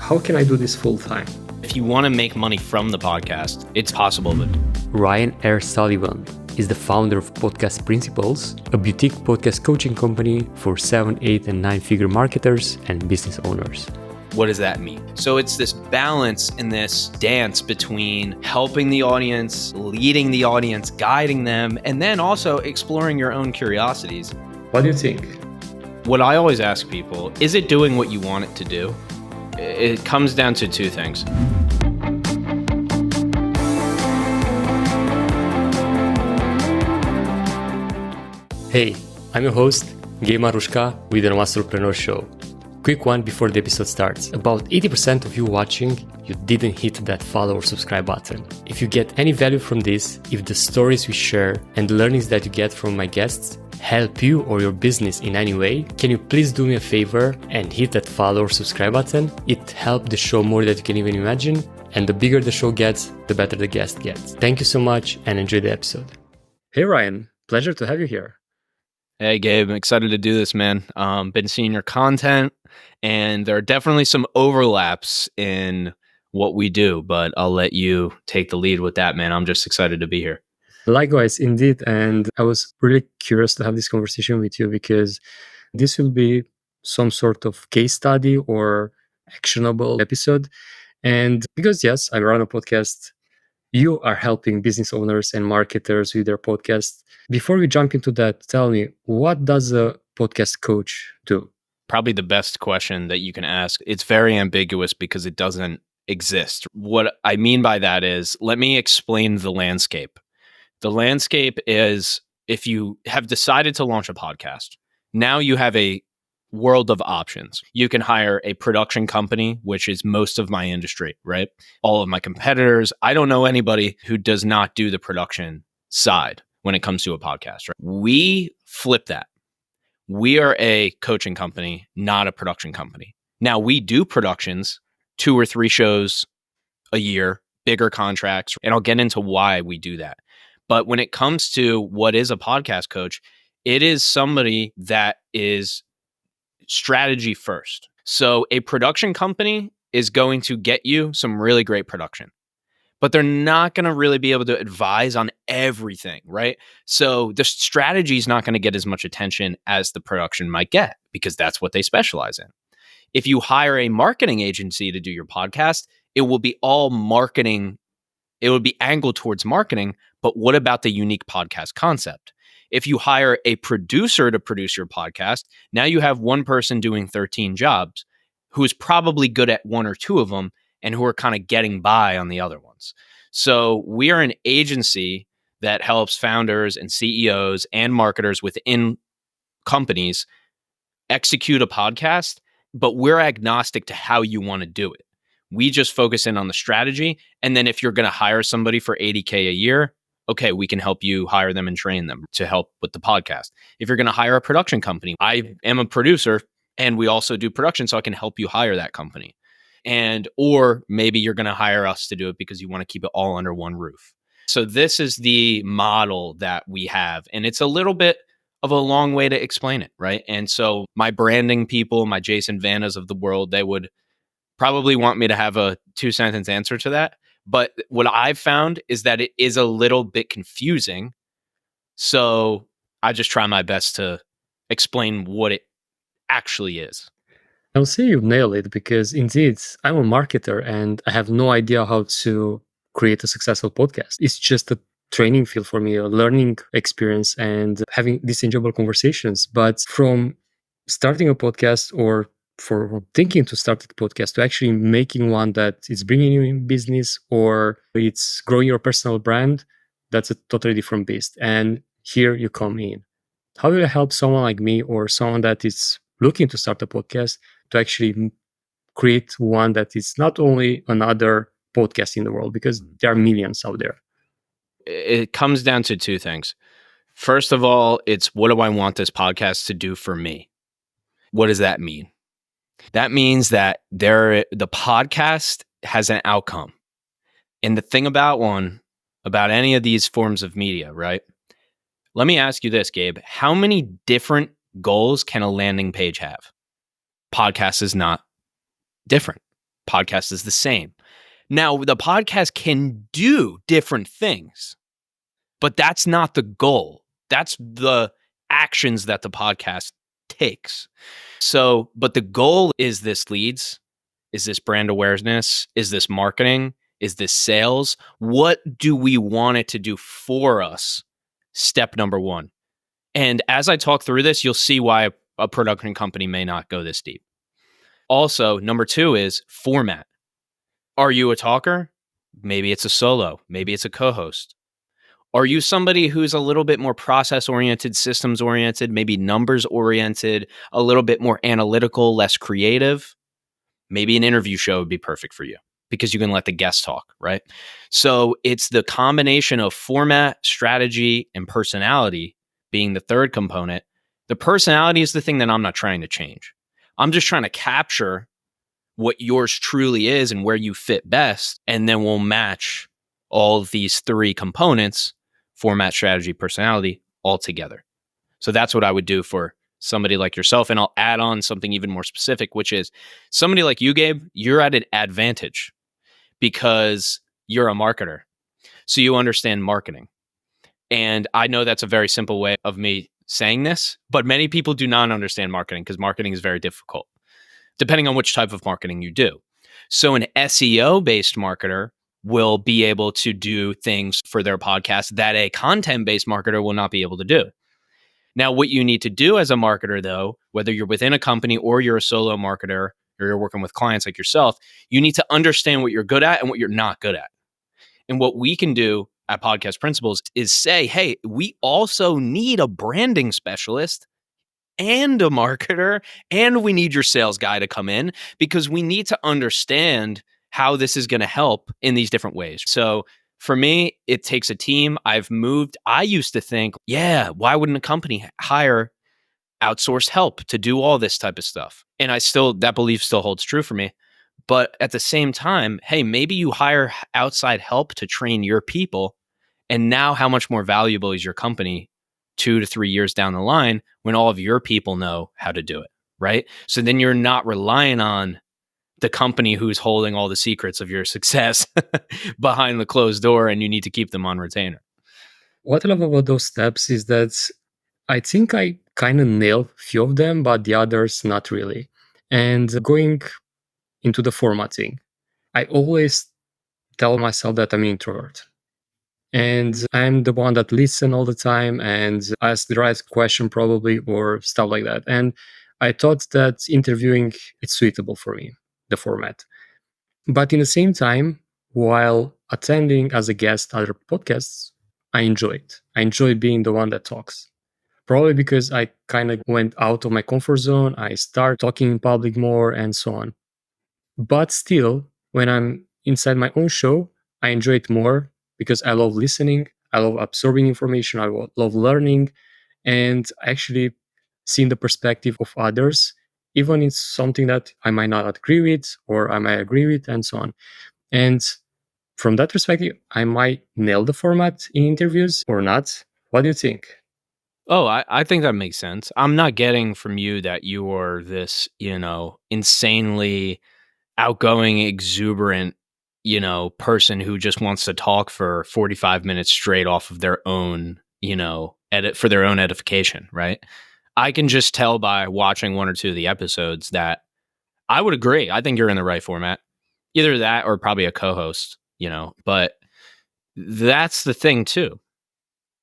how can I do this full time? If you want to make money from the podcast, it's possible. But Ryan R. Sullivan is the founder of Podcast Principles, a boutique podcast coaching company for 7, 8, and 9-figure marketers and business owners. what does that mean? So it's this balance in this dance between helping the audience, leading the audience, guiding them, and then also exploring your own curiosities. What do you think? What I always ask people, is it doing what you want it to do? It comes down to two things. Hey, I'm your host, Gabe Marushka with the Nomad Entrepreneur Show. Quick one before the episode starts. About 80% of you watching, you didn't hit that follow or subscribe button. If you get any value from this, if the stories we share and the learnings that you get from my guests help you or your business in any way, can you please do me a favor and hit that follow or subscribe button? It helps the show more than you can even imagine. And the bigger the show gets, the better the guest gets. Thank you so much and enjoy the episode. Hey Ryan, pleasure to have you here. Hey Gabe, I'm excited to do this, man. Been seeing your content, and there are definitely some overlaps in what we do, but I'll let you take the lead with that, man. I'm just excited to be here. Likewise, indeed. And I was really curious to have this conversation with you because this will be some sort of case study or actionable episode. And because, yes, I run a podcast, you are helping business owners and marketers with their podcast. Before we jump into that, tell me, what does a podcast coach do? Probably the best question that you can ask. It's very ambiguous because it doesn't exist. What I mean by that is, let me explain the landscape. The landscape is, if you have decided to launch a podcast, now you have a world of options. You can hire a production company, which is most of my industry, right? All of my competitors. I don't know anybody who does not do the production side when it comes to a podcast, right? We flip that. We are a coaching company, not a production company. Now, we do productions, 2 or 3 shows a year, bigger contracts, and I'll get into why we do that. But when it comes to what is a podcast coach, it is somebody that is strategy first. So a production company is going to get you some really great production, but they're not going to really be able to advise on everything, right? So the strategy is not going to get as much attention as the production might get because that's what they specialize in. If you hire a marketing agency to do your podcast, it will be all marketing. It would be angled towards marketing, but what about the unique podcast concept? If you hire a producer to produce your podcast, now you have one person doing 13 jobs who is probably good at 1 or 2 of them and who are kind of getting by on the other ones. So we are an agency that helps founders and CEOs and marketers within companies execute a podcast, but we're agnostic to how you want to do it. We just focus in on the strategy. And then if you're going to hire somebody for $80K a year, okay, we can help you hire them and train them to help with the podcast. If you're going to hire a production company, I am a producer and we also do production, so I can help you hire that company. And, or maybe you're going to hire us to do it because you want to keep it all under one roof. So this is the model that we have. And it's a little bit of a long way to explain it, right? And so my branding people, my Jason Vannas of the world, they would probably want me to have a 2-sentence answer to that. But what I've found is that it is a little bit confusing. So I just try my best to explain what it actually is. I'll say you nail it because indeed, I'm a marketer and I have no idea how to create a successful podcast. It's just a training field for me, a learning experience and having these enjoyable conversations. But from starting a podcast or for thinking to start a podcast to actually making one that is bringing you in business or it's growing your personal brand, that's a totally different beast. And here you come in. How do I help someone like me or someone that is looking to start a podcast to actually create one that is not only another podcast in the world, because there are millions out there? It comes down to 2 things. First of all, it's what do I want this podcast to do for me? What does that mean? That means that the podcast has an outcome. And the thing about any of these forms of media, right? Let me ask you this, Gabe. How many different goals can a landing page have? Podcast is not different. Podcast is the same. Now, the podcast can do different things, but that's not the goal. That's the actions that the podcast takes. So, but the goal is this leads, is this brand awareness, is this marketing, is this sales? What do we want it to do for us? Step number one. And as I talk through this, you'll see why a production company may not go this deep. Also, number two is format. Are you a talker? Maybe it's a solo. Maybe it's a co-host. Are you somebody who's a little bit more process oriented, systems oriented, maybe numbers oriented, a little bit more analytical, less creative? Maybe an interview show would be perfect for you because you can let the guests talk, right? So it's the combination of format, strategy, and personality being the third component. The personality is the thing that I'm not trying to change. I'm just trying to capture what yours truly is and where you fit best. And then we'll match all of these three components, format, strategy, personality, all together. So that's what I would do for somebody like yourself. And I'll add on something even more specific, which is somebody like you, Gabe, you're at an advantage because you're a marketer. So you understand marketing. And I know that's a very simple way of me saying this, but many people do not understand marketing because marketing is very difficult, depending on which type of marketing you do. So an SEO based marketer will be able to do things for their podcast that a content based marketer will not be able to do. Now, what you need to do as a marketer, though, whether you're within a company or you're a solo marketer or you're working with clients like yourself, you need to understand what you're good at and what you're not good at. And what we can do at Podcast Principles is say, hey, we also need a branding specialist and a marketer, and we need your sales guy to come in because we need to understand how this is going to help in these different ways. So for me, it takes a team. I used to think, yeah, why wouldn't a company hire outsourced help to do all this type of stuff? And that belief still holds true for me. But at the same time, hey, maybe you hire outside help to train your people. And now how much more valuable is your company 2 to 3 years down the line when all of your people know how to do it, right? So then you're not relying on the company who's holding all the secrets of your success behind the closed door, and you need to keep them on retainer. What I love about those steps is that I think I kind of nailed a few of them, but the others not really. And going into the formatting, I always tell myself that I'm an introvert. And I'm the one that listen all the time and ask the right question probably or stuff like that. And I thought that interviewing is suitable for me, the format. But in the same time, while attending as a guest other podcasts, I enjoy it. I enjoy being the one that talks. Probably because I kind of went out of my comfort zone. I start talking in public more and so on. But still, when I'm inside my own show, I enjoy it more because I love listening. I love absorbing information. I love learning and actually seeing the perspective of others, even if it's something that I might not agree with or I might agree with and so on. And from that perspective, I might nail the format in interviews or not. What do you think? Oh, I think that makes sense. I'm not getting from you that you are this, insanely outgoing, exuberant, person who just wants to talk for 45 minutes straight off of their own, edit for their own edification, right? I can just tell by watching one or two of the episodes that I would agree. I think you're in the right format. Either that or probably a co-host, but that's the thing too.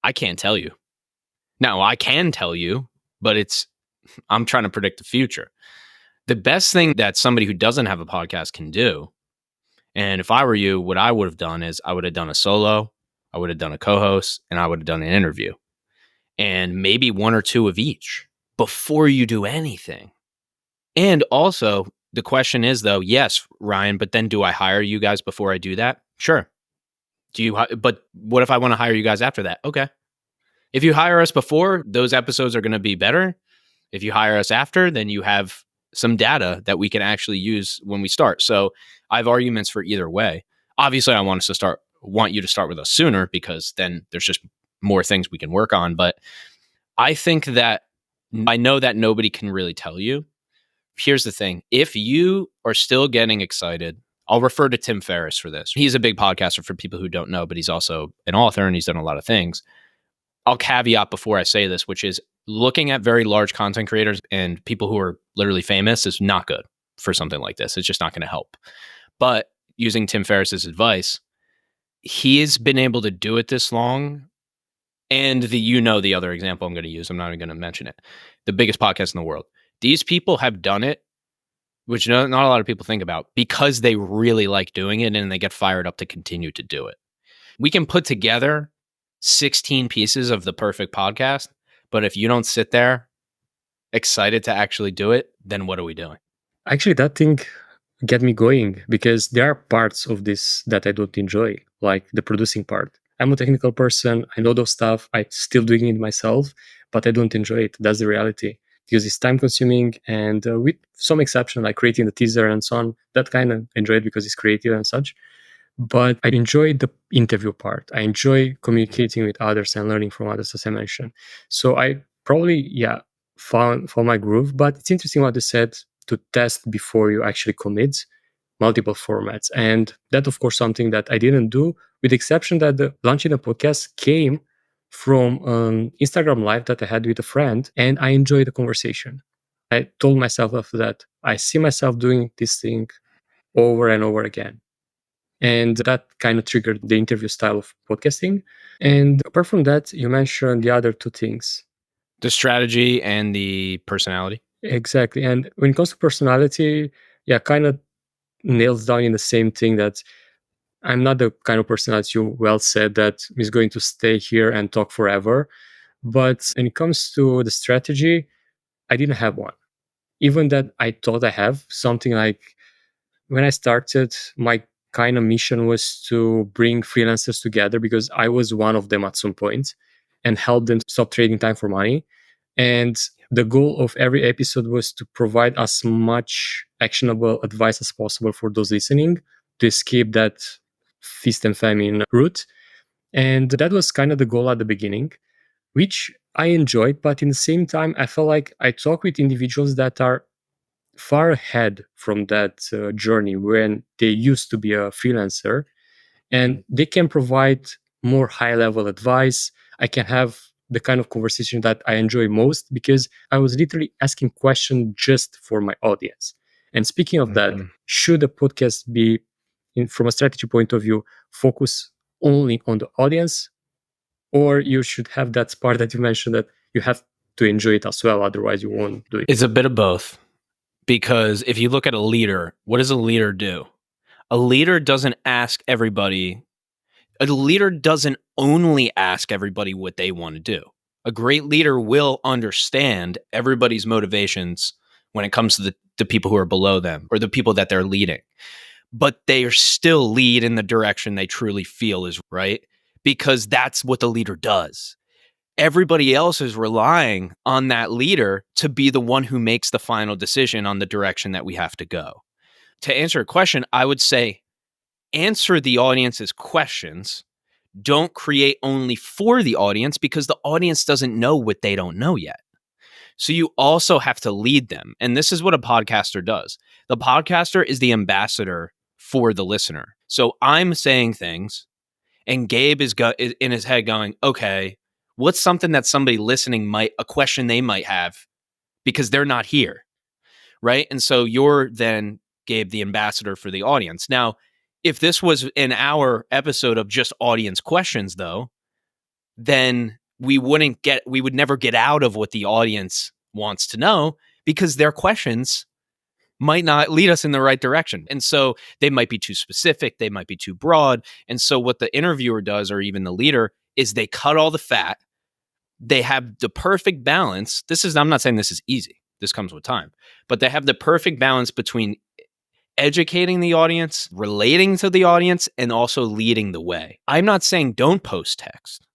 I can't tell you. Now, I can tell you, but I'm trying to predict the future. The best thing that somebody who doesn't have a podcast can do, and if I were you, what I would have done is I would have done a solo, I would have done a co-host, and I would have done an interview. And maybe one or two of each before you do anything. And also, the question is though, yes, Ryan, but then do I hire you guys before I do that? Sure. But what if I want to hire you guys after that? Okay. If you hire us before, those episodes are going to be better. If you hire us after, then you have some data that we can actually use when we start. So I have arguments for either way. Obviously, I want you to start with us sooner because then there's just more things we can work on. But I think that I know that nobody can really tell you Here's the thing. If you are still getting excited, I'll refer to Tim Ferriss for this. He's a big podcaster for people who don't know, but he's also an author and he's done a lot of things. I'll caveat before I say this, which is looking at very large content creators and people who are literally famous is not good for something like this. It's just not going to help. But using Tim Ferriss's advice, he's been able to do it this long. And the other example I'm going to use, I'm not even going to mention it, the biggest podcast in the world. These people have done it, which not a lot of people think about, because they really like doing it and they get fired up to continue to do it. We can put together 16 pieces of the perfect podcast, but if you don't sit there excited to actually do it, then what are we doing? Actually, that thing get me going because there are parts of this that I don't enjoy, like the producing part. I'm a technical person. I know those stuff. I'm still doing it myself, but I don't enjoy it. That's the reality because it's time consuming. And with some exception, like creating the teaser and so on, that kind of enjoy it because it's creative and such. But I enjoy the interview part. I enjoy communicating with others and learning from others, as I mentioned. So I probably, found my groove. But it's interesting what you said to test before you actually commit multiple formats. And that, of course, something that I didn't do, with the exception that the launching a podcast came from an Instagram live that I had with a friend, and I enjoyed the conversation. I told myself after that, I see myself doing this thing over and over again. And that kind of triggered the interview style of podcasting. And apart from that, you mentioned the other two things. The strategy and the personality. Exactly. And when it comes to personality, kind of nails down in the same thing that I'm not the kind of person, as you well said, that is going to stay here and talk forever. But when it comes to the strategy, I didn't have one. Even that I thought I have something like when I started, my kind of mission was to bring freelancers together because I was one of them at some point and help them stop trading time for money. And the goal of every episode was to provide as much actionable advice as possible for those listening to escape that feast and famine route. And that was kind of the goal at the beginning, which I enjoyed. But in the same time, I felt like I talk with individuals that are far ahead from that journey when they used to be a freelancer, and they can provide more high level advice. I can have the kind of conversation that I enjoy most because I was literally asking questions just for my audience. And speaking of that, should a podcast be, from a strategy point of view, focus only on the audience, or you should have that part that you mentioned that you have to enjoy it as well, otherwise you won't do it? It's a bit of both. Because if you look at a leader, what does a leader do? A leader doesn't ask everybody, a leader doesn't only ask everybody what they want to do. A great leader will understand everybody's motivations when it comes to the people who are below them or the people that they're leading. But they are still lead in the direction they truly feel is right, because that's what the leader does. Everybody else is relying on that leader to be the one who makes the final decision on the direction that we have to go. To answer a question, I would say answer the audience's questions. Don't create only for the audience because the audience doesn't know what they don't know yet. So you also have to lead them. And this is what a podcaster does. The podcaster is the ambassador for the listener. So I'm saying things and Gabe is in his head going, okay, what's something that somebody listening a question they might have because they're not here, right? And so you're then, Gabe, the ambassador for the audience. Now, if this was an hour episode of just audience questions, though, then we would never get out of what the audience wants to know because their questions might not lead us in the right direction. And so they might be too specific, they might be too broad. And so what the interviewer does, or even the leader, is they cut all the fat. They have the perfect balance. I'm not saying this is easy. This comes with time. But they have the perfect balance between educating the audience, relating to the audience, and also leading the way. I'm not saying don't post text.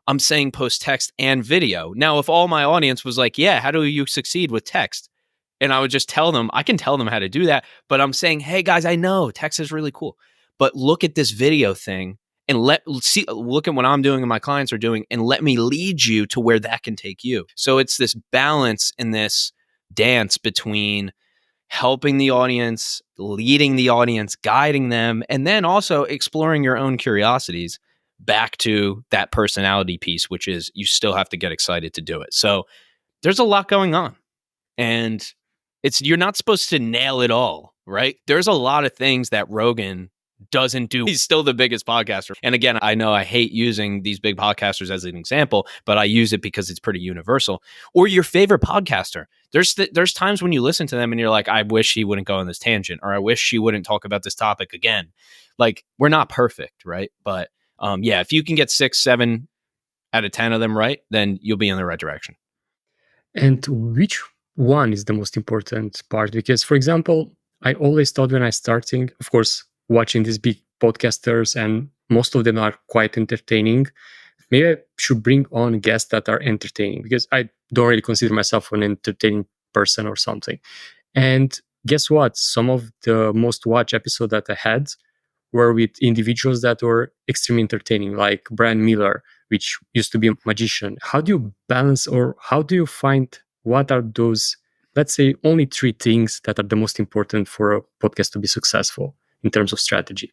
I'm saying post text and video. Now, if all my audience was like, yeah, how do you succeed with text? And I would just tell them, I can tell them how to do that. But I'm saying, hey guys, I know text is really cool, but look at this video thing and look at what I'm doing and my clients are doing and let me lead you to where that can take you. So it's this balance in this dance between helping the audience, leading the audience, guiding them, and then also exploring your own curiosities back to that personality piece, which is you still have to get excited to do it. So there's a lot going on. And you're not supposed to nail it all, right? There's a lot of things that Rogan doesn't do. He's still the biggest podcaster. And again, I know I hate using these big podcasters as an example, but I use it because it's pretty universal. Or your favorite podcaster. There's times when you listen to them and you're like, I wish he wouldn't go on this tangent, or I wish she wouldn't talk about this topic again. Like, we're not perfect, right? But yeah, if you can get 6, 7 out of 10 of them right, then you'll be in the right direction. And which one is the most important part? Because, for example, I always thought when I starting, of course, watching these big podcasters, and most of them are quite entertaining. Maybe I should bring on guests that are entertaining, because I don't really consider myself an entertaining person or something. And guess what? Some of the most watched episodes that I had were with individuals that were extremely entertaining, like Brian Miller, which used to be a magician. How do you balance, or how do you find, what are those, let's say, only 3 things that are the most important for a podcast to be successful in terms of strategy?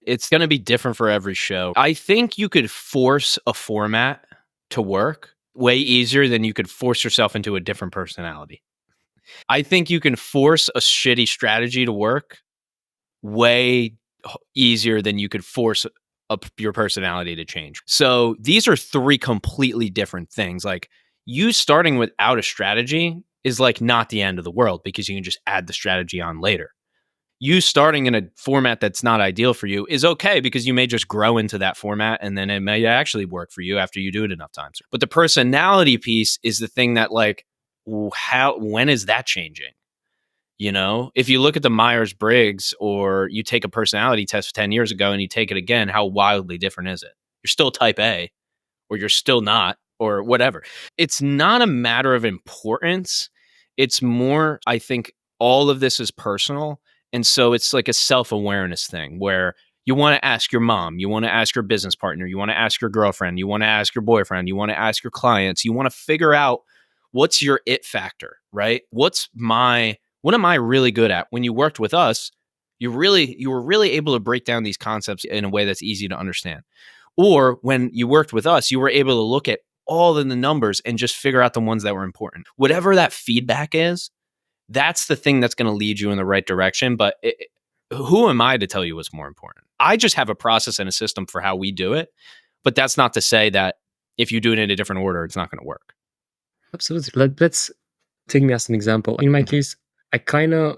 It's going to be different for every show. I think you could force a format to work way easier than you could force yourself into a different personality. I think you can force a shitty strategy to work way easier than you could force your personality to change. So these are 3 completely different things. Like, you starting without a strategy is like not the end of the world, because you can just add the strategy on later. You starting in a format that's not ideal for you is okay, because you may just grow into that format and then it may actually work for you after you do it enough times. But the personality piece is the thing that, like, when is that changing? You know, if you look at the Myers-Briggs, or you take a personality test 10 years ago and you take it again, how wildly different is it? You're still type A, or you're still not, or whatever. It's not a matter of importance. It's more, I think, all of this is personal. And so it's like a self-awareness thing, where you want to ask your mom, you want to ask your business partner, you want to ask your girlfriend, you want to ask your boyfriend, you want to ask your clients, you want to figure out what's your it factor, right? What am I really good at? When you worked with us, you were really able to break down these concepts in a way that's easy to understand. Or when you worked with us, you were able to look at all of the numbers and just figure out the ones that were important. Whatever that feedback is, that's the thing that's going to lead you in the right direction. But who am I to tell you what's more important? I just have a process and a system for how we do it. But that's not to say that if you do it in a different order, it's not going to work. Absolutely. Let's take me as an example. In my case, I kind of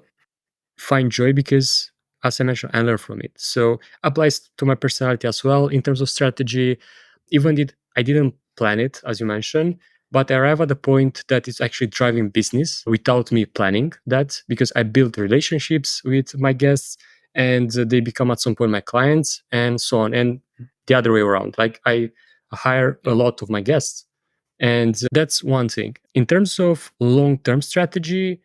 find joy because, as I mentioned, I learn from it. So applies to my personality as well in terms of strategy. Even did I didn't plan it, as you mentioned, but I arrive at a point that it's actually driving business without me planning that, because I build relationships with my guests, and they become at some point my clients, and so on. And the other way around, like I hire a lot of my guests. And that's one thing. In terms of long term strategy,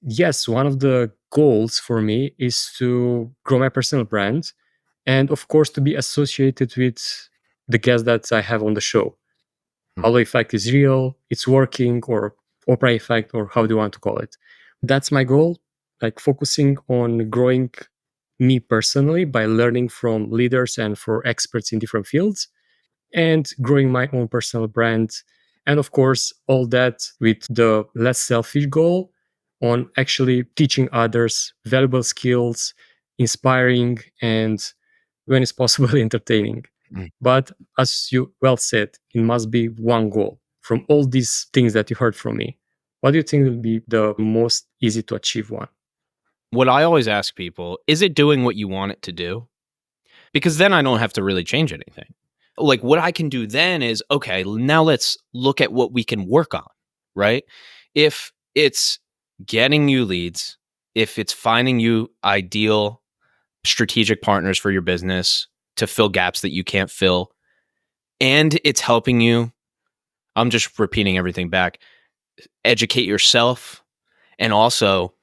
yes, one of the goals for me is to grow my personal brand, and of course to be associated with the guests that I have on the show. Halo effect is real, it's working, or Oprah effect, or how do you want to call it. That's my goal, like focusing on growing me personally by learning from leaders and for experts in different fields, and growing my own personal brand. And of course, all that with the less selfish goal on actually teaching others valuable skills, inspiring, and when it's possible, entertaining. Mm. But as you well said, it must be one goal. From all these things that you heard from me, what do you think will be the most easy to achieve one? What I always ask people, is it doing what you want it to do? Because then I don't have to really change anything. Like, what I can do then is, okay, now let's look at what we can work on, right? If it's getting you leads, if it's finding you ideal strategic partners for your business to fill gaps that you can't fill, and it's helping you, I'm just repeating everything back, educate yourself, and also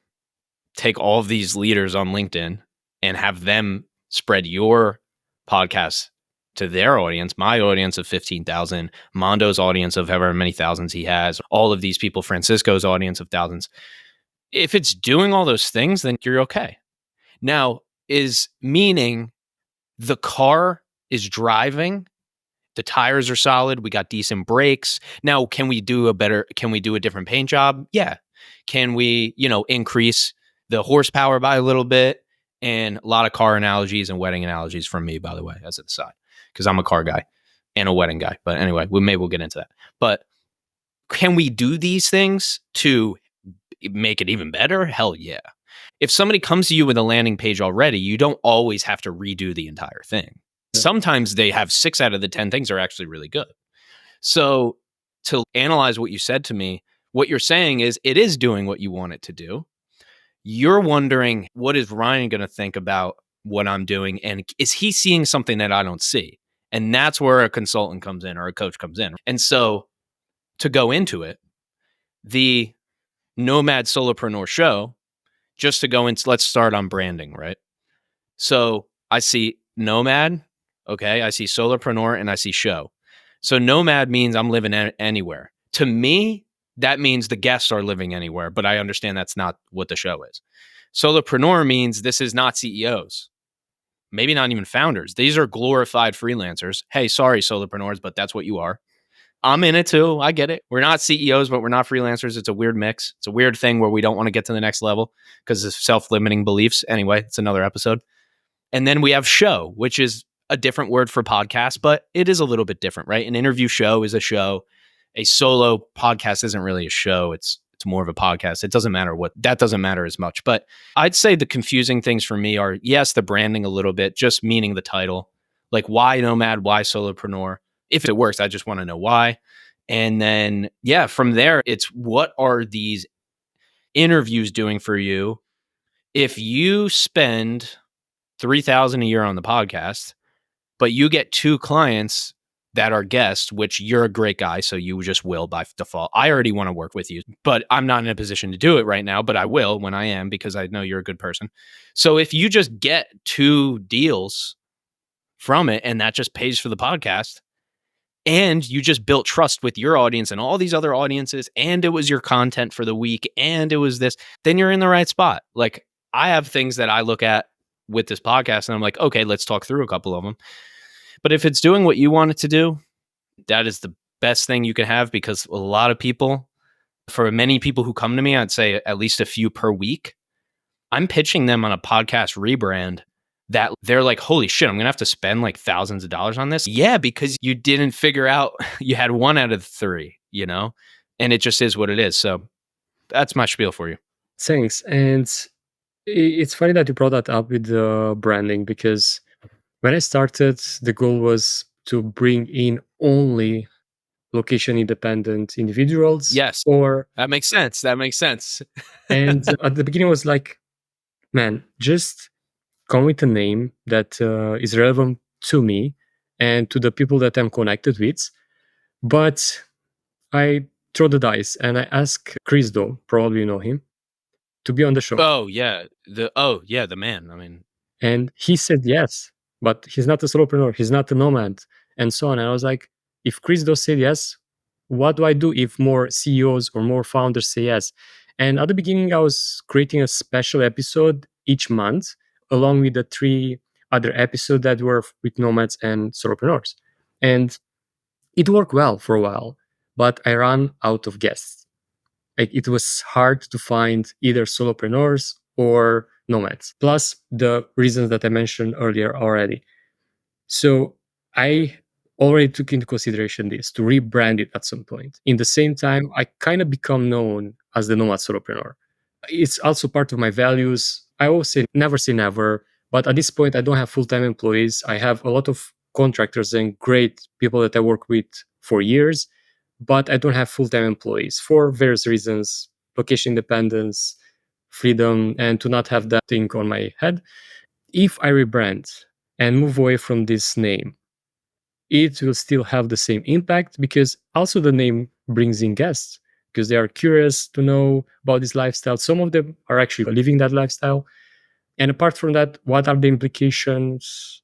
take all of these leaders on LinkedIn and have them spread your podcast to their audience, my audience of 15,000, Mondo's audience of however many thousands he has, all of these people, Francisco's audience of thousands. If it's doing all those things, then you're okay. Now, is meaning the car is driving, the tires are solid, we got decent brakes. Now, can we do a different paint job? Yeah. Can we, increase the horsepower by a little bit? And a lot of car analogies and wedding analogies from me, by the way, as an aside, because I'm a car guy and a wedding guy. But anyway, we'll get into that. But can we do these things to make it even better? Hell yeah. If somebody comes to you with a landing page already, you don't always have to redo the entire thing. Sometimes they have 6 out of the 10 things are actually really good. So to analyze what you said to me, what you're saying is it is doing what you want it to do. You're wondering, what is Ryan going to think about what I'm doing? And is he seeing something that I don't see? And that's where a consultant comes in or a coach comes in. And so to go into it, the Nomad Solopreneur show, just to go into, let's start on branding, right? So I see Nomad, okay, I see Solopreneur, and I see show. So Nomad means I'm living anywhere. To me, that means the guests are living anywhere, but I understand that's not what the show is. Solopreneur means this is not CEOs, maybe not even founders. These are glorified freelancers. Hey, sorry, solopreneurs, but that's what you are. I'm in it too. I get it. We're not CEOs, but we're not freelancers. It's a weird mix. It's a weird thing where we don't want to get to the next level because of self-limiting beliefs. Anyway, it's another episode. And then we have show, which is a different word for podcast, but it is a little bit different, right? An interview show is a show. A solo podcast isn't really a show. It's more of a podcast. It doesn't matter that doesn't matter as much. But I'd say the confusing things for me are, yes, the branding a little bit, just meaning the title. Like why Nomad, why Solopreneur? If it works, I just want to know why. And then, yeah, from there, it's what are these interviews doing for you? If you spend $3,000 a year on the podcast, but you get 2 clients that are guests, which you're a great guy, so you just will by default. I already want to work with you, but I'm not in a position to do it right now, but I will when I am because I know you're a good person. So if you just get 2 deals from it and that just pays for the podcast, and you just built trust with your audience and all these other audiences, and it was your content for the week, and it was this, then you're in the right spot. Like I have things that I look at with this podcast and I'm like, okay, let's talk through a couple of them. But if it's doing what you want it to do, that is the best thing you can have, because a lot of people, for many people who come to me, I'd say at least a few per week, I'm pitching them on a podcast rebrand that they're like, holy shit, I'm going to have to spend like thousands of dollars on this. Yeah, because you didn't figure out you had 1 out of 3, and it just is what it is. So that's my spiel for you. Thanks. And it's funny that you brought that up with the branding, because when I started, the goal was to bring in only location independent individuals. Yes, Or that makes sense. That makes sense. and at the beginning was like, man, just come with a name that is relevant to me and to the people that I'm connected with. But I throw the dice and I ask Chris, though, probably you know him, to be on the show. Oh yeah, the man. I mean, And he said yes, but he's not a solopreneur, he's not a nomad, and so on. And I was like, if Chris does say yes, what do I do if more CEOs or more founders say yes? And at the beginning, I was creating a special episode each month, along with the 3 other episodes that were with nomads and solopreneurs. And it worked well for a while, but I ran out of guests. Like, it was hard to find either solopreneurs or nomads, plus the reasons that I mentioned earlier already. So I already took into consideration this to rebrand it at some point. In the same time, I kind of become known as the nomad solopreneur. It's also part of my values. I always say never, but at this point, I don't have full-time employees. I have a lot of contractors and great people that I work with for years, but I don't have full-time employees for various reasons: location independence, freedom, and to not have that thing on my head. If I rebrand and move away from this name, it will still have the same impact, because also the name brings in guests because they are curious to know about this lifestyle. Some of them are actually living that lifestyle. And apart from that, what are the implications?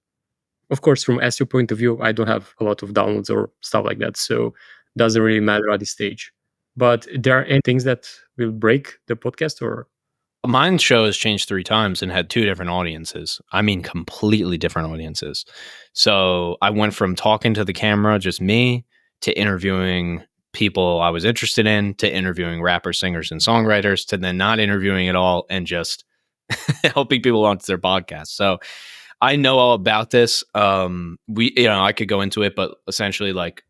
Of course, from SEO point of view, I don't have a lot of downloads or stuff like that, so doesn't really matter at this stage. But there are any things that will break the podcast, or Mine show has changed 3 times and had 2 different audiences. I mean, completely different audiences. So I went from talking to the camera, just me, to interviewing people I was interested in, to interviewing rappers, singers, and songwriters, to then not interviewing at all and just helping people onto their podcast. So I know all about this. I could go into it, but essentially, like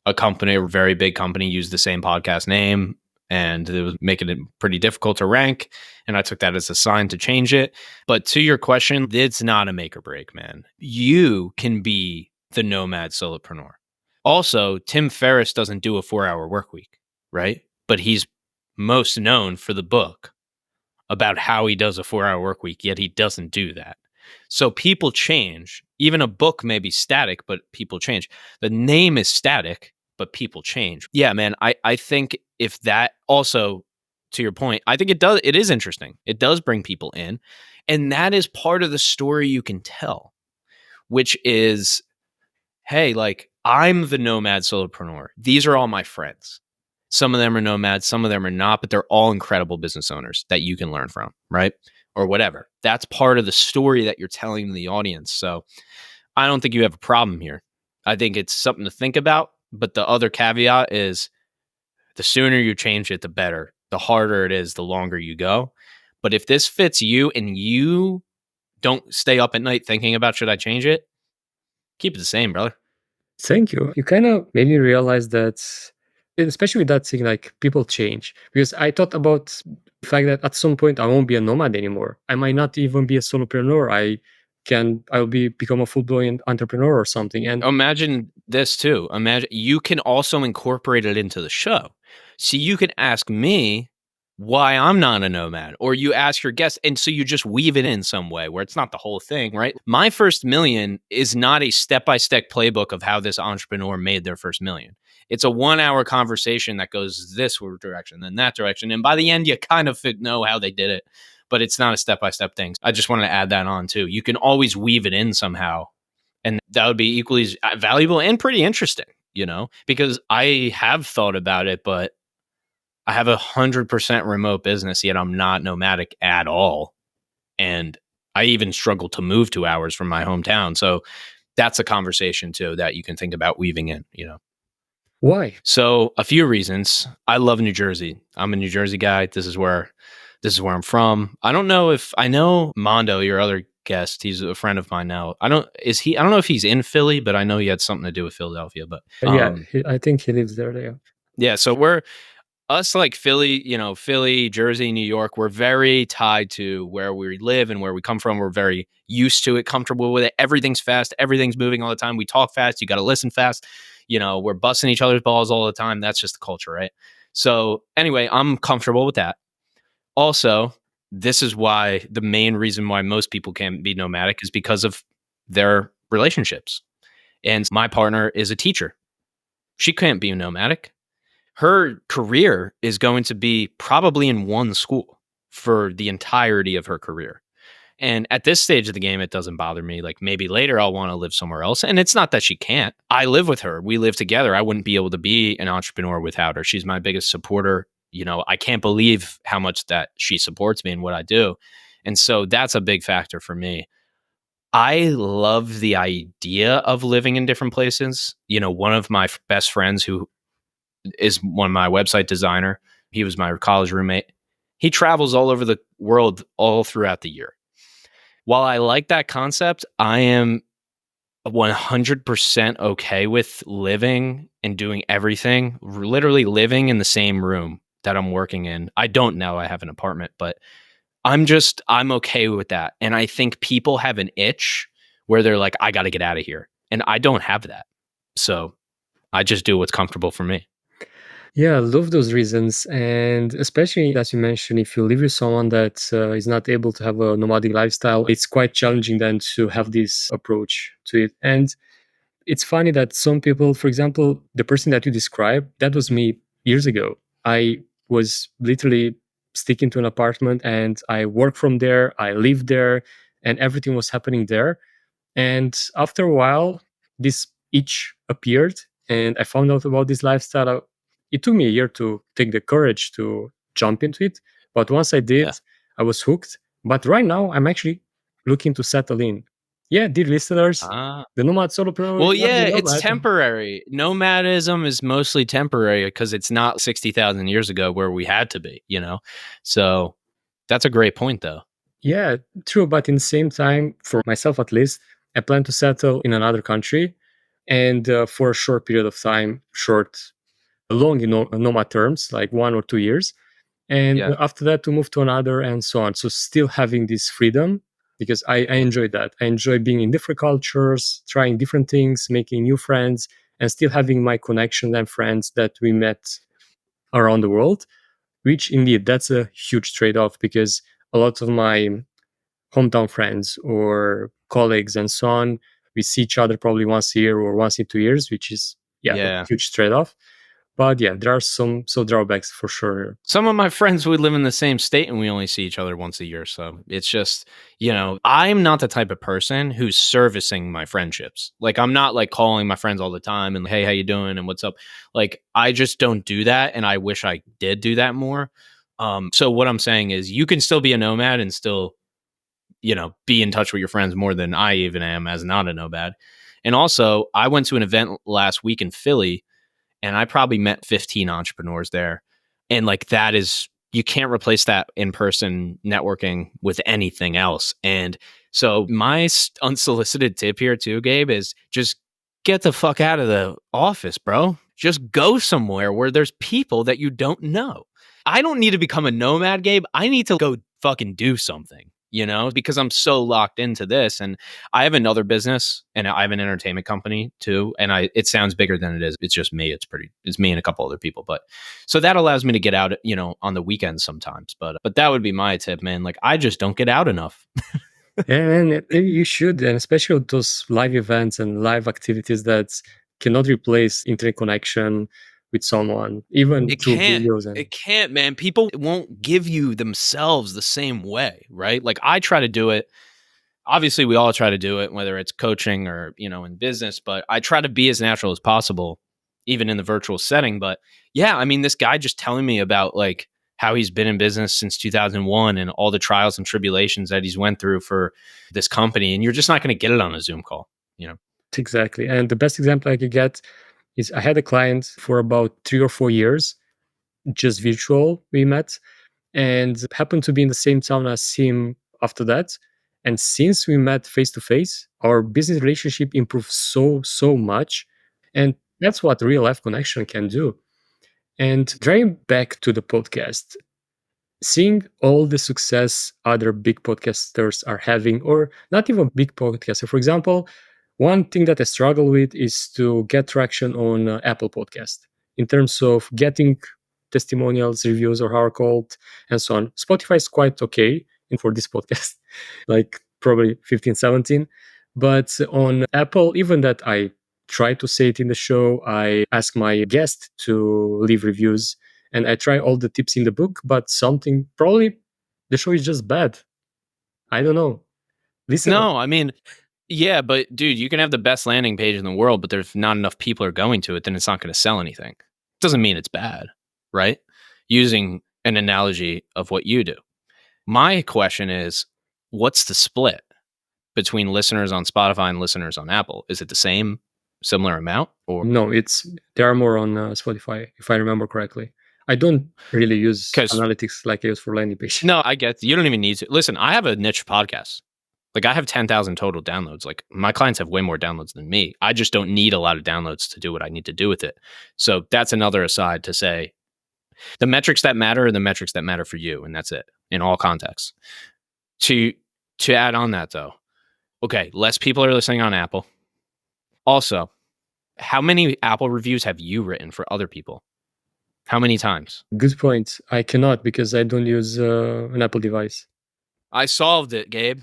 a company, a very big company, used the same podcast name, and it was making it pretty difficult to rank. And I took that as a sign to change it. But to your question, it's not a make or break, man. You can be the nomad solopreneur. Also, Tim Ferriss doesn't do a 4-hour work week, right? But he's most known for the book about how he does a 4-hour work week, yet he doesn't do that. So people change. Even a book may be static, but people change. The name is static, but people change. Yeah, man. I think if that also, to your point, I think it is interesting. It does bring people in. And that is part of the story you can tell, which is, hey, like I'm the nomad solopreneur. These are all my friends. Some of them are nomads, some of them are not, but they're all incredible business owners that you can learn from, right? Or whatever. That's part of the story that you're telling the audience. So I don't think you have a problem here. I think it's something to think about. But the other caveat is the sooner you change it, the better. The harder it is, the longer you go. But if this fits you and you don't stay up at night thinking about should I change it, keep it the same, brother. Thank you. You kind of made me realize that, and especially with that thing, like people change. Because I thought about the fact that at some point I won't be a nomad anymore. I might not even be a solopreneur. I'll become a full blown entrepreneur or something. And Imagine this too. Imagine you can also incorporate it into the show. So you can ask me why I'm not a nomad, or you ask your guests. And so you just weave it in some way where it's not the whole thing, right? My first million is not a step by step playbook of how this entrepreneur made their first million. It's a 1 hour conversation that goes this direction, then that direction. And by the end, you kind of know how they did it, but it's not a step by step thing. I just wanted to add that on too. You can always weave it in somehow, and that would be equally as valuable and pretty interesting, because I have thought about it, but I have 100% remote business, yet I'm not nomadic at all. And I even struggle to move 2 hours from my hometown. So that's a conversation too that you can think about weaving in. why? So a few reasons. I love New Jersey. I'm a New Jersey guy. This is where I'm from. I don't know if I know Mondo, your other guest. He's a friend of mine now. I don't know if he's in Philly, but I know he had something to do with Philadelphia. But Yeah, I think he lives there. Yeah. yeah, so we're us like Philly, Philly, Jersey, New York, we're very tied to where we live and where we come from. We're very used to it, comfortable with it. Everything's fast, everything's moving all the time. We talk fast, you got to listen fast. We're busting each other's balls all the time. That's just the culture, right? So, anyway, I'm comfortable with that. Also, this is why the main reason why most people can't be nomadic is because of their relationships. And my partner is a teacher. She can't be nomadic. Her career is going to be probably in one school for the entirety of her career. And at this stage of the game, it doesn't bother me. Like maybe later I'll want to live somewhere else. And it's not that she can't. I live with her. We live together. I wouldn't be able to be an entrepreneur without her. She's my biggest supporter. I can't believe how much that she supports me and what I do. And so that's a big factor for me. I love the idea of living in different places. One of my best friends who is one of my website designer, he was my college roommate. He travels all over the world all throughout the year. While I like that concept, I am 100% okay with living and doing everything, literally living in the same room that I'm working in. I don't know, I have an apartment, but I'm okay with that. And I think people have an itch where they're like, I got to get out of here. And I don't have that. So I just do what's comfortable for me. Yeah, I love those reasons. And especially as you mentioned, if you live with someone that is not able to have a nomadic lifestyle, it's quite challenging then to have this approach to it. And it's funny that some people, for example, the person that you described, that was me years ago. I was literally sticking to an apartment and I worked from there, I lived there, and everything was happening there. And after a while, this itch appeared, and I found out about this lifestyle. It took me a year to take the courage to jump into it. But once I Yeah. did, I was hooked. But right now, I'm actually looking to settle in. Yeah, dear listeners, Ah. the Nomad Solopreneur Well, is not yeah, the it's nomad. temporary. Nomadism is mostly temporary because it's not 60,000 years ago where we had to be, you know? So that's a great point, though. Yeah, true. But in the same time, for myself at least, I plan to settle in another country and for a short period of time, long, nomad terms, like 1 or 2 years. And Yeah. after that, to move to another and so on. So still having this freedom because I enjoy that. I enjoy being in different cultures, trying different things, making new friends, and still having my connections and friends that we met around the world, which indeed that's a huge trade-off because a lot of my hometown friends or colleagues and so on. We see each other probably once a year or once in 2 years, which is a Yeah. huge trade off. But yeah, there are some drawbacks for sure. Some of my friends, we live in the same state and we only see each other once a year. So it's just, I'm not the type of person who's servicing my friendships. Like, I'm not like calling my friends all the time and, hey, how you doing? And what's up? Like, I just don't do that. And I wish I did do that more. So what I'm saying is you can still be a nomad and still, be in touch with your friends more than I even am as not a nomad. And also, I went to an event last week in Philly and I probably met 15 entrepreneurs there. And like that is, you can't replace that in person networking with anything else. And so my unsolicited tip here too, Gabe, is just get the fuck out of the office, bro. Just go somewhere where there's people that you don't know. I don't need to become a nomad, Gabe. I need to go fucking do something, because I'm so locked into this. And I have another business and I have an entertainment company too. And it sounds bigger than it is. It's just me. It's me and a couple other people. But so that allows me to get out, on the weekends sometimes. But that would be my tip, man. Like I just don't get out enough. And you should, and especially with those live events and live activities that cannot replace internet connection with someone, even It through can't. videos. And It can't, man. People won't give you themselves the same way, right? Like I try to do it. Obviously, we all try to do it, whether it's coaching or, in business, but I try to be as natural as possible, even in the virtual setting. But yeah, I mean, this guy just telling me about like how he's been in business since 2001 and all the trials and tribulations that he's went through for this company. And you're just not going to get it on a Zoom call, exactly. And the best example I could get is I had a client for about 3 or 4 years, just virtual, we met, and happened to be in the same town as him after that. And since we met face to face, our business relationship improved so much. And that's what real life connection can do. And driving back to the podcast, seeing all the success other big podcasters are having, or not even big podcaster. For example, one thing that I struggle with is to get traction on Apple Podcast in terms of getting testimonials, reviews, or how are called, and so on. Spotify is quite okay in for this podcast, like probably 15, 17. But on Apple, even that I try to say it in the show, I ask my guest to leave reviews and I try all the tips in the book, but something probably the show is just bad. I don't know. Listen, No, I mean, yeah, but dude, you can have the best landing page in the world, but there's not enough people are going to it, then it's not going to sell anything. Doesn't mean it's bad, right? Using an analogy of what you do. My question is, what's the split between listeners on Spotify and listeners on Apple? Is it the same, similar amount, or no, it's there are more on Spotify if I remember correctly. I don't really use because analytics like I use for landing page. no, I get you don't even need to listen. I have a niche podcast. Like I have 10,000 total downloads. Like my clients have way more downloads than me. I just don't need a lot of downloads to do what I need to do with it. So that's another aside to say the metrics that matter are the metrics that matter for you, and that's it in all contexts. To to add on that though, okay, less people are listening on Apple. Also, how many Apple reviews have you written for other people? How many times? Good point. I cannot because I don't use an Apple device. I solved it, Gabe.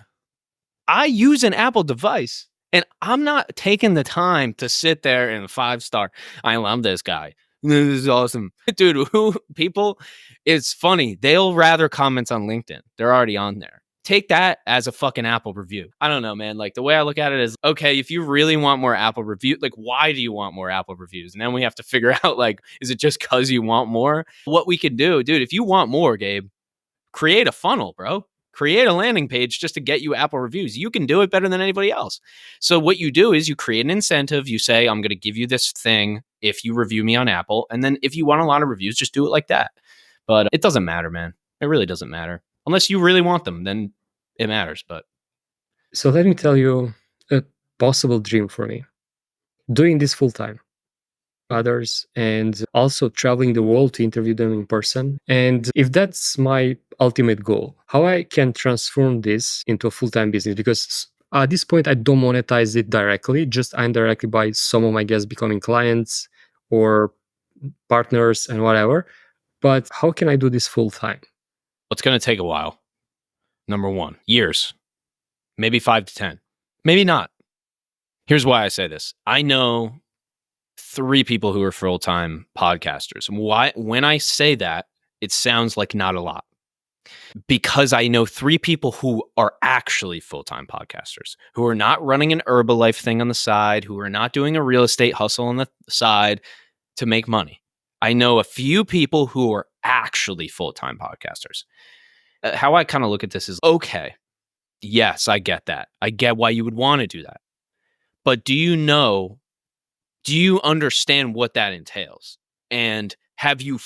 I use an Apple device and I'm not taking the time to sit there and 5-star. I love this guy. This is awesome. Dude, people, it's funny. They'll rather comment on LinkedIn. They're already on there. Take that as a fucking Apple review. I don't know, man. Like the way I look at it is okay, if you really want more Apple review, like why do you want more Apple reviews? And then we have to figure out like, is it just because you want more? What we could do, dude, if you want more, Gabe, Create a funnel, bro. Create a landing page just to get you Apple reviews. You can do it better than anybody else. So what you do is you create an incentive. You say, I'm going to give you this thing if you review me on Apple. And then if you want a lot of reviews, just do it like that. But it doesn't matter, man. It really doesn't matter. Unless you really want them, then it matters. But So let me tell you a possible dream for me. Doing this full time, others, and also traveling the world to interview them in person. And if that's my ultimate goal, how I can transform this into a full time business? Because at this point, I don't monetize it directly, just indirectly by some of my guests becoming clients or partners and whatever. But how can I do this full time? it's going to take a while. Number one, years, maybe 5 to 10, maybe not. Here's why I say this. I know 3 people who are full-time podcasters. Why? When I say that, it sounds like not a lot. Because I know 3 people who are actually full-time podcasters, who are not running an Herbalife thing on the side, who are not doing a real estate hustle on the side to make money. I know a few people who are actually full-time podcasters. How I kind of look at this is, okay, yes, I get that. I get why you would want to do that. But do you understand what that entails? And have you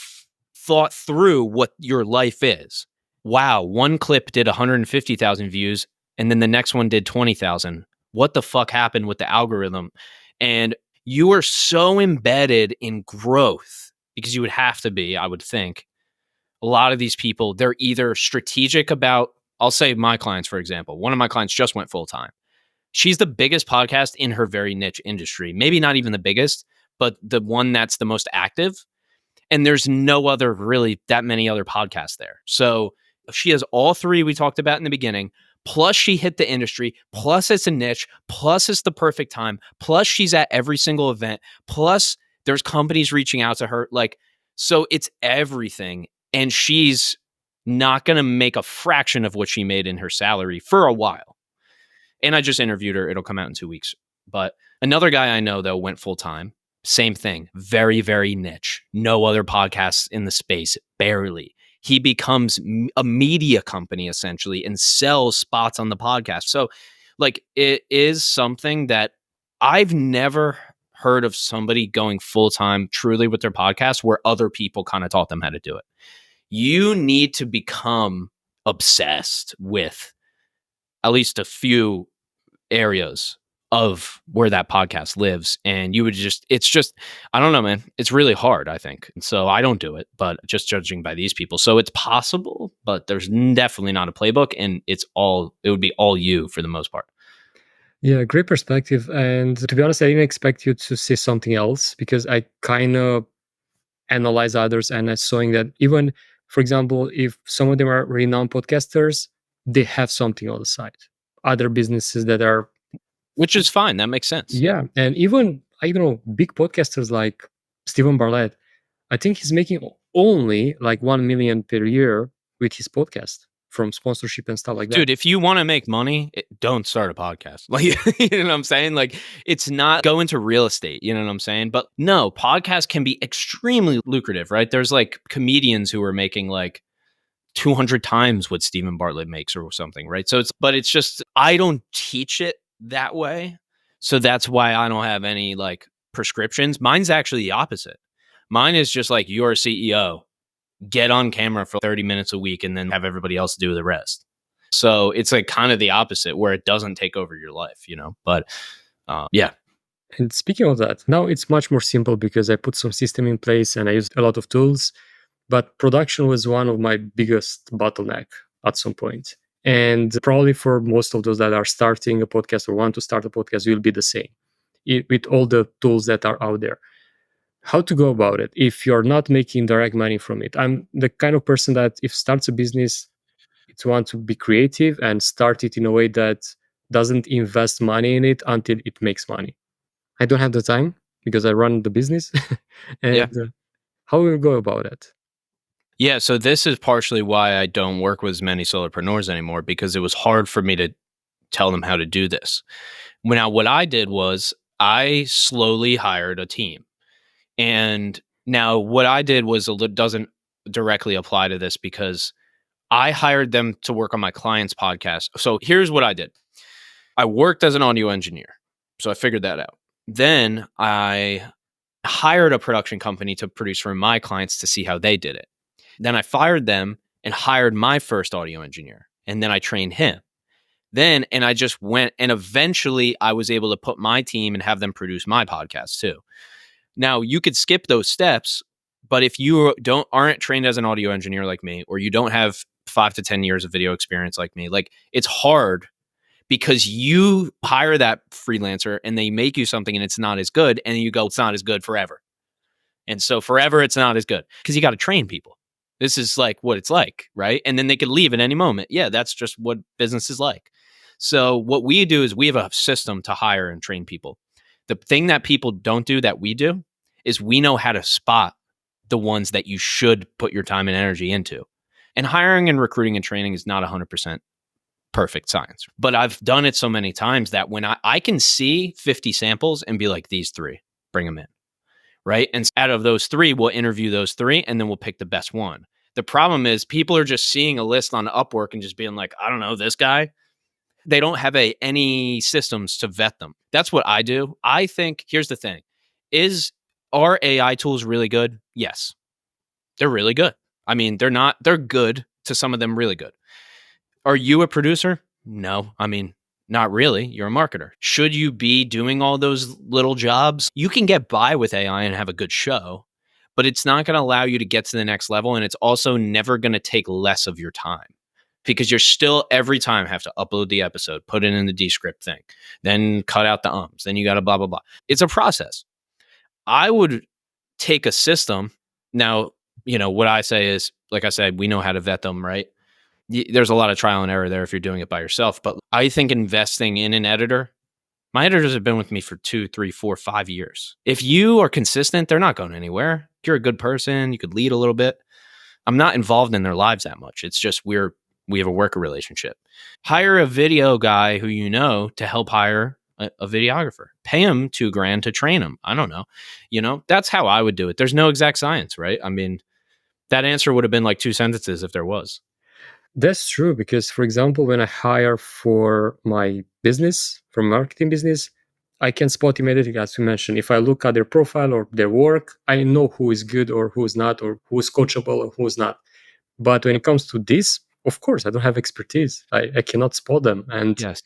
thought through what your life is? Wow, one clip did 150,000 views and then the next one did 20,000. What the fuck happened with the algorithm? And you are so embedded in growth because you would have to be, I would think. A lot of these people, they're either strategic about, I'll say my clients, for example. One of my clients just went full time. She's the biggest podcast in her very niche industry. Maybe not even the biggest, but the one that's the most active. And there's no other really that many other podcasts there. So she has all 3 we talked about in the beginning. Plus she hit the industry. Plus it's a niche. Plus it's the perfect time. Plus she's at every single event. Plus there's companies reaching out to her. Like, so it's everything. And she's not going to make a fraction of what she made in her salary for a while. And I just interviewed her. It'll come out in 2 weeks. But another guy I know, though, went full time. Same thing. Very, very niche. No other podcasts in the space. Barely. He becomes a media company, essentially, and sells spots on the podcast. So, like, it is something that I've never heard of somebody going full time truly with their podcast where other people kind of taught them how to do it. You need to become obsessed with at least a few areas of where that podcast lives. And you would it's just, I don't know, man. It's really hard, I think. And so I don't do it, but just judging by these people. So it's possible, but there's definitely not a playbook. And it would be all you for the most part. Yeah, great perspective. And to be honest, I didn't expect you to say something else because I kind of analyze others and I saw that even, for example, if some of them are renowned podcasters, they have something on the side. Other businesses that are, which is fine. That makes sense. yeah. And even, I don't know, big podcasters like Stephen Bartlett, I think he's making only like 1 million per year with his podcast from sponsorship and stuff like that. Dude, if you want to make money, don't start a podcast. Like, you know what I'm saying? Like, it's not go into real estate. You know what I'm saying? But no, podcasts can be extremely lucrative, right? There's like comedians who are making like 200 times what Stephen Bartlett makes or something, right? So it's just, I don't teach it that way. So that's why I don't have any like prescriptions. Mine's actually the opposite. Mine is just like, you're a CEO, get on camera for 30 minutes a week and then have everybody else do the rest. So it's like kind of the opposite where it doesn't take over your life, you know? But yeah. And speaking of that, now it's much more simple because I put some system in place and I used a lot of tools. But production was one of my biggest bottleneck at some point. And probably for most of those that are starting a podcast or want to start a podcast will be the same with all the tools that are out there. How to go about it if you're not making direct money from it? I'm the kind of person that if starts a business, it's want to be creative and start it in a way that doesn't invest money in it until it makes money. I don't have the time because I run the business. And Yeah. how will we go about it? Yeah. So this is partially why I don't work with as many solopreneurs anymore, because it was hard for me to tell them how to do this. Now, what I did was I slowly hired a team. And now what I did was doesn't directly apply to this because I hired them to work on my client's podcast. So here's what I did. I worked as an audio engineer. So I figured that out. Then I hired a production company to produce for my clients to see how they did it. Then I fired them and hired my first audio engineer. And then I trained him. And I just went, and eventually I was able to put my team and have them produce my podcast too. Now you could skip those steps, but if you aren't trained as an audio engineer like me, or you don't have 5 to 10 years of video experience like me, like it's hard because you hire that freelancer and they make you something and it's not as good, and you go, it's not as good forever. And so forever it's not as good because you got to train people. This is like what it's like, right? And then they could leave at any moment. Yeah, that's just what business is like. So what we do is we have a system to hire and train people. The thing that people don't do that we do is we know how to spot the ones that you should put your time and energy into. And hiring and recruiting and training is not 100% perfect science. But I've done it so many times that when I can see 50 samples and be like, these 3, bring them in. Right. And out of those 3, we'll interview those 3 and then we'll pick the best one. The problem is people are just seeing a list on Upwork and just being like, I don't know, this guy. They don't have any systems to vet them. That's what I do. I think, here's the thing. Are AI tools really good? Yes. They're really good. I mean, they're good to some of them, really good. Are you a producer? No. I mean, not really. You're a marketer. Should you be doing all those little jobs? You can get by with AI and have a good show, but it's not going to allow you to get to the next level. And it's also never going to take less of your time because you're still every time have to upload the episode, put it in the Descript thing, then cut out the ums, then you got to blah, blah, blah. It's a process. I would take a system. Now, what I say is, like I said, we know how to vet them, right? There's a lot of trial and error there if you're doing it by yourself. But I think investing in an editor, my editors have been with me for 2, 3, 4, 5 years. If you are consistent, they're not going anywhere. If you're a good person, you could lead a little bit. I'm not involved in their lives that much. It's just we have a worker relationship. Hire a video guy who to help hire a videographer. Pay him $2,000 to train him. I don't know. That's how I would do it. There's no exact science, right? I mean, that answer would have been like 2 sentences if there was. That's true because, for example, when I hire for my business, for marketing business, I can spot immediately, as you mentioned. If I look at their profile or their work, I know who is good or who is not, or who is coachable or who is not. But when it comes to this, of course, I don't have expertise. I cannot spot them. And Yes.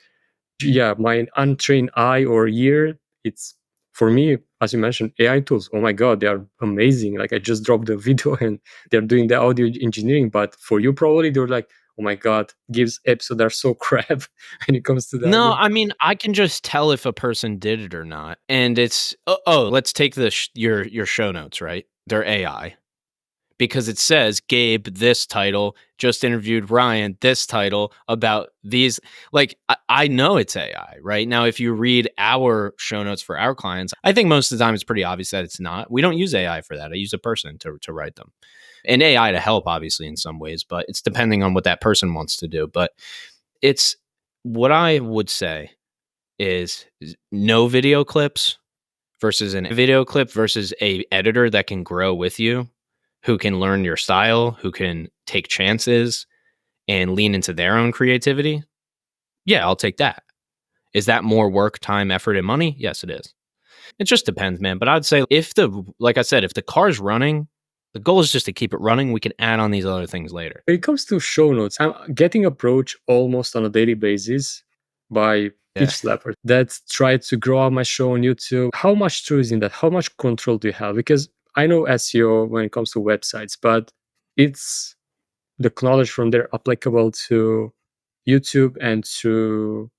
yeah, my untrained eye or ear, it's, for me, as you mentioned, AI tools. Oh my God, they are amazing. Like I just dropped the video and they're doing the audio engineering. But for you, probably they're like, oh my God, Gibbs episodes are so crap when it comes to the No, audio. I mean, I can just tell if a person did it or not. And it's let's take your show notes, right? They're AI. Because it says Gabe this title, just interviewed Ryan this title about these. Like I know it's AI, right? Now if you read our show notes for our clients, I think most of the time it's pretty obvious that it's not. We don't use AI for that. I use a person to write them. And AI to help obviously in some ways, but it's depending on what that person wants to do. But it's what I would say is no video clips versus a video clip versus a editor that can grow with you, who can learn your style, who can take chances and lean into their own creativity. Yeah, I'll take that. Is that more work, time, effort, and money? Yes, it is. It just depends, man. But I'd say like I said, if the car's running, the goal is just to keep it running. We can add on these other things later. When it comes to show notes, I'm getting approached almost on a daily basis by Yeah. pitch slappers that try to grow out my show on YouTube. How much truth is in that? How much control do you have? Because I know SEO when it comes to websites, but it's the knowledge from there applicable to YouTube and to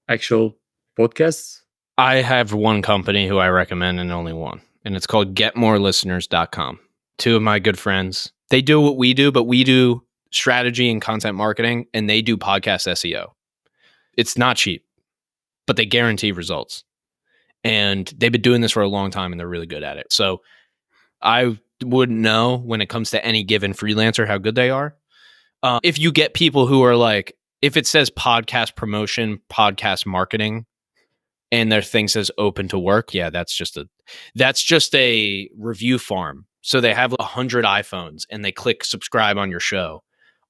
actual podcasts. I have one company who I recommend and only one, and it's called getmorelisteners.com. 2 of my good friends. They do what we do, but we do strategy and content marketing, and they do podcast SEO. It's not cheap, but they guarantee results. And they've been doing this for a long time and they're really good at it. So I wouldn't know when it comes to any given freelancer how good they are. If you get people who are like, if it says podcast promotion, podcast marketing, and their thing says open to work, yeah, that's just a review farm. So they have 100 iPhones and they click subscribe on your show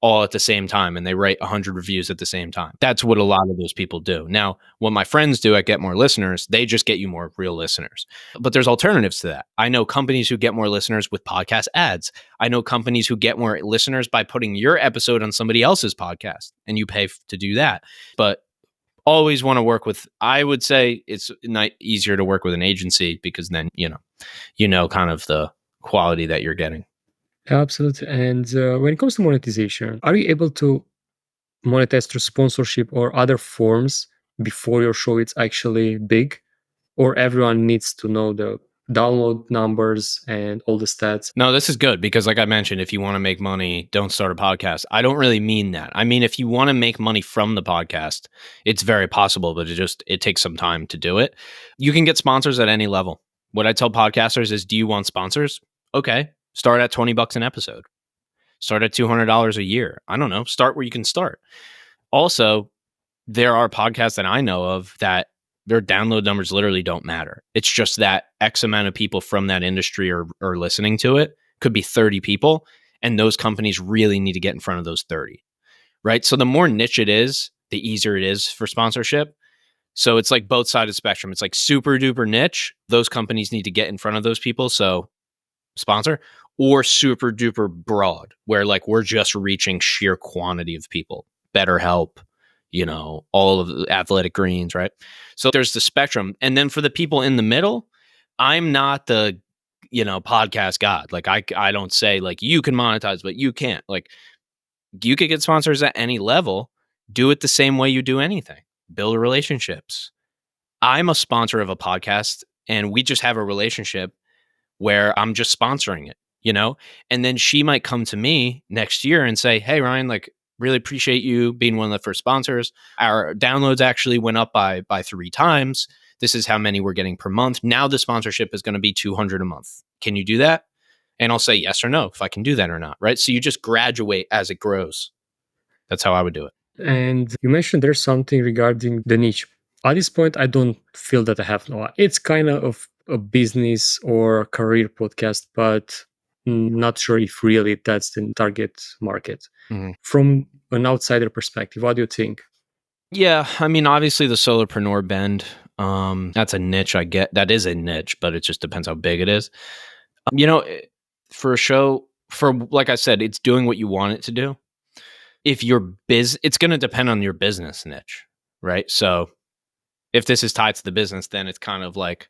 all at the same time and they write 100 reviews at the same time. That's what a lot of those people do. Now, what my friends do at Get More Listeners, they just get you more real listeners. But there's alternatives to that. I know companies who get more listeners with podcast ads. I know companies who get more listeners by putting your episode on somebody else's podcast and you pay to do that. But always want to work with, I would say it's not easier to work with an agency because then, kind of the quality that you're getting. Absolutely. And when it comes to monetization, are you able to monetize through sponsorship or other forms before your show is actually big? Or everyone needs to know the download numbers and all the stats? No, this is good because, like I mentioned, if you want to make money, don't start a podcast. I don't really mean that. I mean, if you want to make money from the podcast, it's very possible, but it takes some time to do it. You can get sponsors at any level. What I tell podcasters is, do you want sponsors? Okay, start at $20 an episode. Start at $200 a year. I don't know. Start where you can start. Also, there are podcasts that I know of that their download numbers literally don't matter. It's just that X amount of people from that industry are listening to it. Could be 30 people. And those companies really need to get in front of those 30, right? So the more niche it is, the easier it is for sponsorship. So it's like both sides of the spectrum. It's like super duper niche. Those companies need to get in front of those people. So sponsor, or super duper broad, where like we're just reaching sheer quantity of people. BetterHelp, all of the Athletic Greens, right? So there's the spectrum. And then for the people in the middle, I'm not the, podcast god. Like I don't say like you can monetize, but you can't. Like you could get sponsors at any level. Do it the same way you do anything. Build relationships. I'm a sponsor of a podcast and we just have a relationship where I'm just sponsoring it, and then she might come to me next year and say, hey, Ryan, like really appreciate you being one of the first sponsors. Our downloads actually went up by 3 times. This is how many we're getting per month. Now the sponsorship is going to be 200 a month. Can you do that? And I'll say yes or no if I can do that or not, right? So you just graduate as it grows. That's how I would do it. And you mentioned there's something regarding the niche. At this point, I don't feel that I have no. It's kind of a business or career podcast, but not sure if really that's the target market. Mm-hmm. From an outsider perspective, what do you think? Yeah, I mean, obviously the solopreneur bend, that's a niche. I get that is a niche, but it just depends how big it is. For a show, like I said, it's doing what you want it to do. If it's going to depend on your business niche, right? So if this is tied to the business, then it's kind of like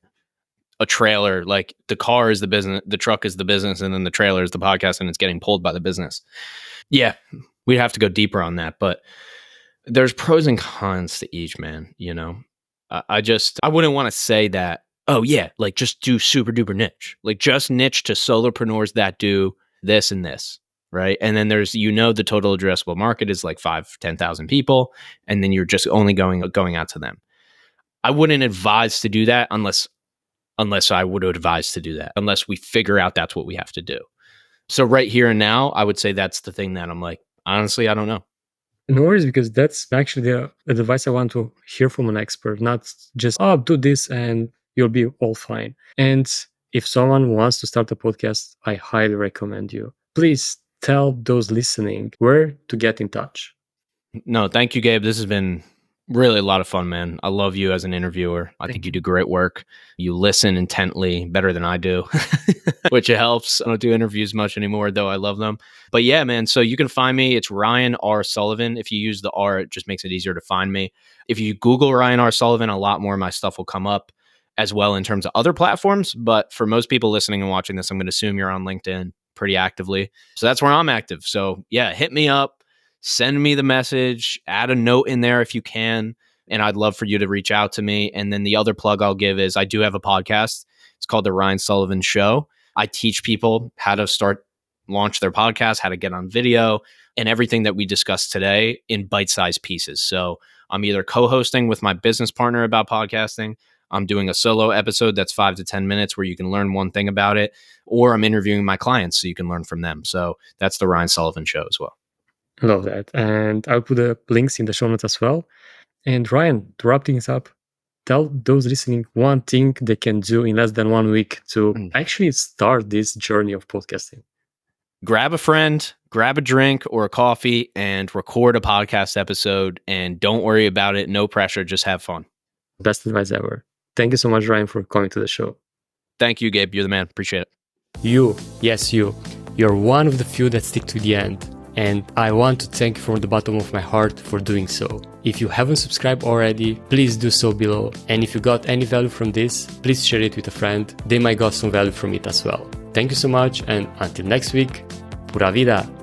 a trailer. Like the car is the business, the truck is the business, and then the trailer is the podcast, and it's getting pulled by the business. Yeah, we'd have to go deeper on that, but there's pros and cons to each, man. I wouldn't want to say that, oh yeah, like just do super duper niche, like just niche to solopreneurs that do this and this, right? And then there's, the total addressable market is like 10,000 people, and then you're just only going out to them. I wouldn't advise to do that unless I would advise to do that, unless we figure out that's what we have to do. So right here and now, I would say that's the thing that I'm like, honestly, I don't know. No worries, because that's actually the advice I want to hear from an expert, not just, oh, do this and you'll be all fine. And if someone wants to start a podcast, I highly recommend you. Please tell those listening where to get in touch. No, thank you, Gabe. This has been really a lot of fun, man. I love you as an interviewer. I think you do great work. You listen intently better than I do, which it helps. I don't do interviews much anymore, though I love them. But yeah, man, so you can find me. It's Ryan R. Sullivan. If you use the R, it just makes it easier to find me. If you Google Ryan R. Sullivan, a lot more of my stuff will come up as well in terms of other platforms. But for most people listening and watching this, I'm going to assume you're on LinkedIn pretty actively. So that's where I'm active. So yeah, hit me up. Send me the message, add a note in there if you can. And I'd love for you to reach out to me. And then the other plug I'll give is I do have a podcast. It's called The Ryan Sullivan Show. I teach people how to launch their podcast, how to get on video, and everything that we discussed today in bite-sized pieces. So I'm either co-hosting with my business partner about podcasting. I'm doing a solo episode that's 5 to 10 minutes where you can learn one thing about it, or I'm interviewing my clients so you can learn from them. So that's The Ryan Sullivan Show as well. Love that. And I'll put the links in the show notes as well. And Ryan, to wrap things up, tell those listening one thing they can do in less than 1 week to actually start this journey of podcasting. grab a friend, grab a drink or a coffee, and record a podcast episode. And don't worry about it. No pressure. Just have fun. Best advice ever. Thank you so much, Ryan, for coming to the show. Thank you, Gabe. You're the man. Appreciate it. You, yes, you. You're one of the few that stick to the end. And I want to thank you from the bottom of my heart for doing so. If you haven't subscribed already, please do so below. And if you got any value from this, please share it with a friend. They might got some value from it as well. Thank you so much, and until next week, pura vida!